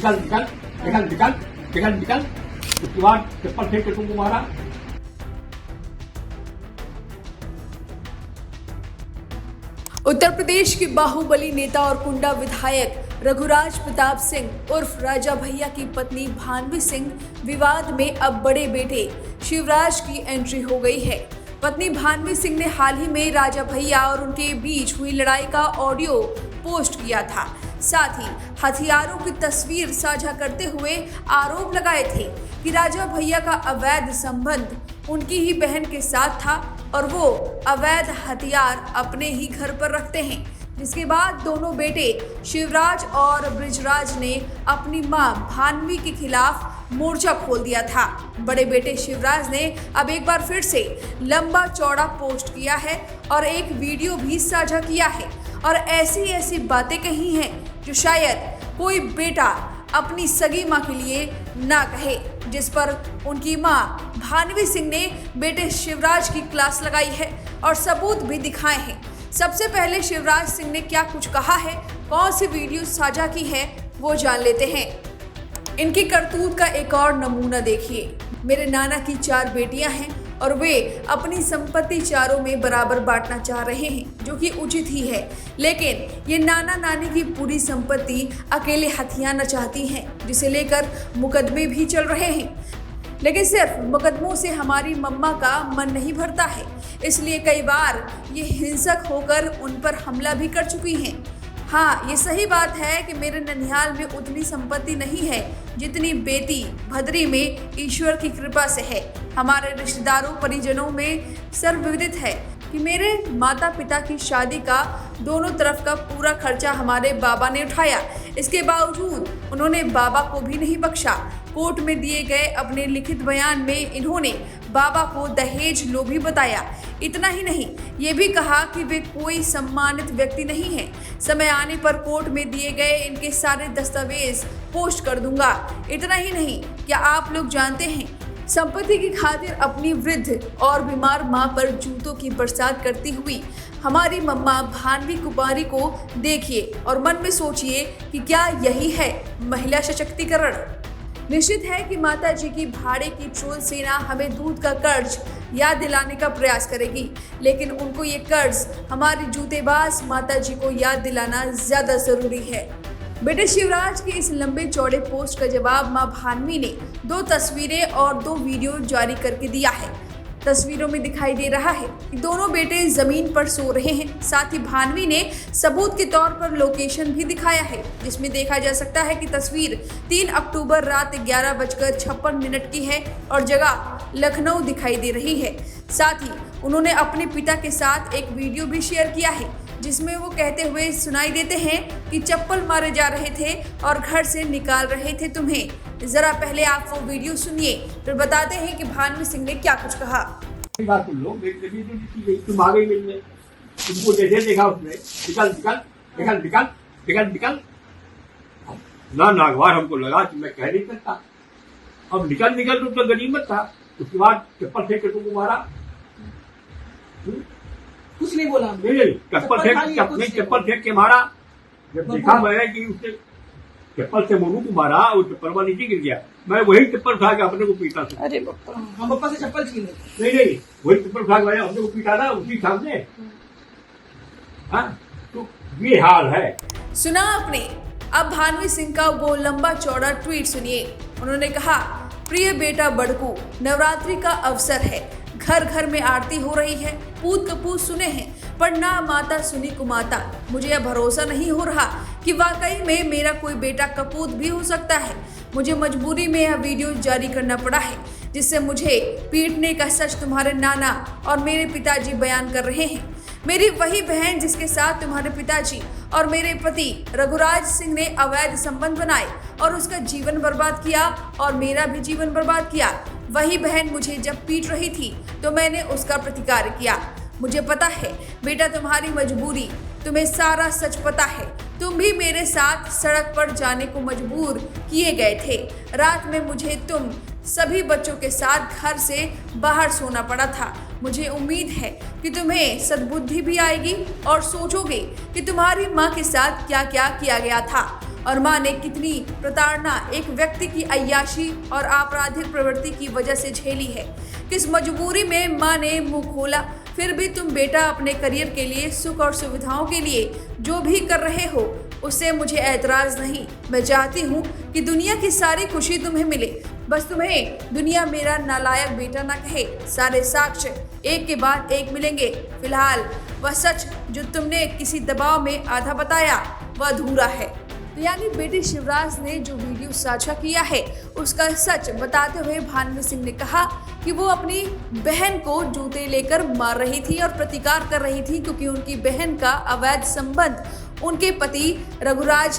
निकल निकल निकल निकल निकल निकल। उसके बाद चप्पल फेंक के तुमको मारा। उत्तर प्रदेश के बाहुबली नेता और कुंडा विधायक रघुराज प्रताप सिंह उर्फ राजा भैया की पत्नी भानवी सिंह विवाद में अब बड़े बेटे शिवराज की एंट्री हो गई है। पत्नी भानवी सिंह ने हाल ही में राजा भैया और उनके बीच हुई लड़ाई का ऑडियो पोस्ट किया था। साथ ही हथियारों की तस्वीर साझा करते हुए आरोप लगाए थे कि राजा भैया का अवैध संबंध उनकी ही बहन के साथ था और वो अवैध हथियार अपने ही घर पर रखते हैं। जिसके बाद दोनों बेटे शिवराज और बृजराज ने अपनी मां भानवी के खिलाफ मोर्चा खोल दिया था। बड़े बेटे शिवराज ने अब एक बार फिर से लंबा चौड़ा पोस्ट किया है और एक वीडियो भी साझा किया है और ऐसी बातें कही हैं जो शायद कोई बेटा अपनी सगी मां के लिए ना कहे, जिस पर उनकी मां भानवी सिंह ने बेटे शिवराज की क्लास लगाई है और सबूत भी दिखाए हैं। सबसे पहले शिवराज सिंह ने क्या कुछ कहा है, कौन सी वीडियो साझा की है, वो जान लेते हैं। इनकी करतूत का एक और नमूना देखिए। मेरे नाना की 4 बेटियां हैं और वे अपनी संपत्ति चारों में बराबर बांटना चाह रहे हैं, जो कि उचित ही है, लेकिन ये नाना नानी की पूरी संपत्ति अकेले हथियाना चाहती हैं, जिसे लेकर मुकदमे भी चल रहे हैं। लेकिन सिर्फ मुकदमों से हमारी मम्मा का मन नहीं भरता है, इसलिए कई बार ये हिंसक होकर उन पर हमला भी कर चुकी हैं। हाँ, ये सही बात है कि मेरे ननिहाल में उतनी संपत्ति नहीं है जितनी बेटी भदरी में ईश्वर की कृपा से है। हमारे रिश्तेदारों परिजनों में सर्वविदित है कि मेरे माता पिता की शादी का दोनों तरफ का पूरा खर्चा हमारे बाबा ने उठाया। इसके बावजूद उन्होंने बाबा को भी नहीं बख्शा। कोर्ट में दिए गए अपने लिखित बयान में इन्होंने बाबा को दहेज लोभी बताया। इतना ही नहीं, ये भी कहा कि वे कोई सम्मानित व्यक्ति नहीं है। समय आने पर कोर्ट में दिए गए इनके सारे दस्तावेज पोस्ट कर दूंगा। इतना ही नहीं, क्या आप लोग जानते हैं, संपत्ति की खातिर अपनी वृद्ध और बीमार मां पर जूतों की बरसात करती हुई हमारी मम्मा भानवी कुमारी को देखिए और मन में सोचिए कि क्या यही है महिला सशक्तिकरण। निश्चित है कि माता जी की भाड़े की ट्रोल सेना हमें दूध का कर्ज याद दिलाने का प्रयास करेगी, लेकिन उनको ये कर्ज हमारी जूतेबाज माता जी को याद दिलाना ज्यादा जरूरी है। बेटे शिवराज के इस लंबे चौड़े पोस्ट का जवाब मां भानवी ने 2 तस्वीरें और 2 वीडियो जारी करके दिया है। तस्वीरों में दिखाई दे रहा है कि दोनों बेटे जमीन पर सो रहे हैं। साथ ही भानवी ने सबूत के तौर पर लोकेशन भी दिखाया है, जिसमें देखा जा सकता है कि तस्वीर 3 अक्टूबर रात 11:56 की है और जगह लखनऊ दिखाई दे रही है। साथ ही उन्होंने अपने पिता के साथ एक वीडियो भी शेयर किया है, जिसमें वो कहते हुए सुनाई देते हैं कि चप्पल मारे जा रहे थे और घर से निकाल रहे थे तुम्हें। जरा पहले आप वो वीडियो सुनिए, फिर बताते हैं कि भानवी सिंह ने क्या कुछ कहा। बात सुन लो, तुम आ गई मिलने, तुमको जैसे देखा उसने निकल निकल निकल निकल निकल निकल। ना नागवार हमको लगा कि मैं कह नहीं सकता। अब निकल निकल तो गनीमत था। उसके बाद चप्पल फेंक के तुमको मारा। कुछ नहीं बोला। नहीं, चप्पल फेंक के मारा। जब देखा मैंने कि उसने चप्पल से मोनू को मारा और चप्पल नीचे गिर गया, मैं वही चप्पल उठा के अपने को पीटा था। अरे बप्पा, हम बप्पा से चप्पल छीन नहीं, वही चप्पल उठा के अपने को पीटा था उसी सामने। हाँ, तो ये हाल है। सुना आपने। अब भानवी सिंह का वो लंबा चौड़ा ट्वीट सुनिए। उन्होंने कहा, प्रिय बेटा बड़कू, नवरात्रि का अवसर है, घर घर में आरती हो रही है, पूत कपूत सुने हैं पर ना माता सुनी कुमाता। मुझे यह भरोसा नहीं हो रहा कि वाकई में मेरा कोई बेटा कपूत भी हो सकता है। मुझे मजबूरी में यह वीडियो जारी करना पड़ा है, जिससे मुझे पीटने का सच तुम्हारे नाना और मेरे पिताजी बयान कर रहे हैं। मेरी वही बहन जिसके साथ तुम्हारे पिताजी और मेरे पति रघुराज सिंह ने अवैध संबंध बनाए और उसका जीवन बर्बाद किया और मेरा भी जीवन बर्बाद किया, वही बहन मुझे जब पीट रही थी तो मैंने उसका प्रतिकार किया। मुझे पता है बेटा तुम्हारी मजबूरी, तुम्हें सारा सच पता है। तुम भी मेरे साथ सड़क पर जाने को मजबूर किए गए थे। रात में मुझे तुम सभी बच्चों के साथ घर से बाहर सोना पड़ा था। मुझे उम्मीद है कि तुम्हें सद्बुद्धि भी आएगी और सोचोगे कि तुम्हारी माँ के साथ क्या क्या किया गया था और मां ने कितनी प्रताड़ना एक व्यक्ति की अय्याशी और आपराधिक प्रवृत्ति की वजह से झेली है। किस मजबूरी में मां ने मुंह खोला। फिर भी तुम बेटा अपने करियर के लिए, सुख और सुविधाओं के लिए जो भी कर रहे हो उससे मुझे ऐतराज नहीं। मैं चाहती हूँ कि दुनिया की सारी खुशी तुम्हें मिले, बस तुम्हें दुनिया मेरा नालायक बेटा ना कहे। सारे साक्ष्य एक के बाद एक मिलेंगे। फिलहाल वह सच जो तुमने किसी दबाव में आधा बताया वह अधूरा है। तो यानी बेटे शिवराज ने जो वीडियो साझा किया है उसका सच बताते हुए भानवी सिंह ने कहा कि वो अपनी बहन को जूते लेकर मार रही थी और प्रतिकार कर रही थी, क्योंकि उनकी बहन का अवैध संबंध उनके पति रघुराज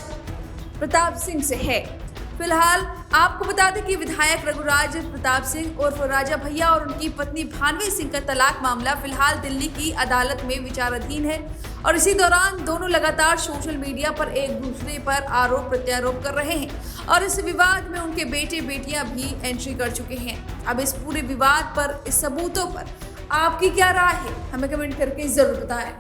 प्रताप सिंह से है। फिलहाल आपको बता दें कि विधायक रघुराज प्रताप सिंह उर्फ राजा भैया और उनकी पत्नी भानवी सिंह का तलाक मामला फिलहाल दिल्ली की अदालत में विचाराधीन है और इसी दौरान दोनों लगातार सोशल मीडिया पर एक दूसरे पर आरोप प्रत्यारोप कर रहे हैं और इस विवाद में उनके बेटे बेटियां भी एंट्री कर चुके हैं। अब इस पूरे विवाद पर, इस सबूतों पर आपकी क्या राय है, हमें कमेंट करके जरूर बताएं।